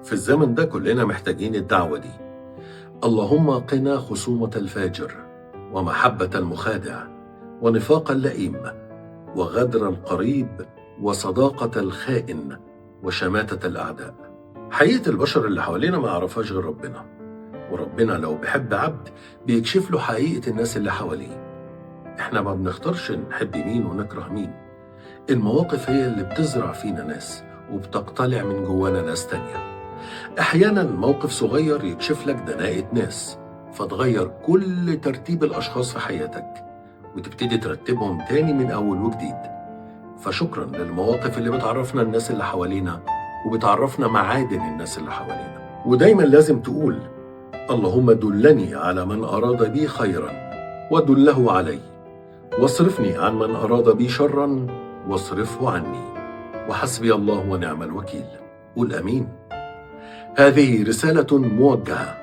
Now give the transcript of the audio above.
في الزمن ده كلنا محتاجين الدعوة دي. اللهم قنا خصومة الفاجر، ومحبة المخادع، ونفاق اللئيم، وغدر القريب، وصداقة الخائن، وشماتة الأعداء. حقيقة البشر اللي حوالينا ما يعرفهاش غير ربنا، وربنا لو بيحب عبد بيكشف له حقيقة الناس اللي حواليه. احنا ما بنختارش نحب مين ونكره مين، المواقف هي اللي بتزرع فينا ناس وبتقتلع من جوانا ناس تانية. أحيانا موقف صغير يكشف لك دناءة ناس، فتغير كل ترتيب الأشخاص في حياتك وتبتدي ترتبهم تاني من أول وجديد. فشكرا للمواقف اللي بتعرفنا الناس اللي حوالينا وبتعرفنا معادن الناس اللي حوالينا. ودايما لازم تقول: اللهم دلني على من أراد بي خيرا ودله علي، واصرفني عن من أراد بي شرا واصرفه عني، وحسبي الله ونعم الوكيل. قول أمين. هذه رسالة موجهة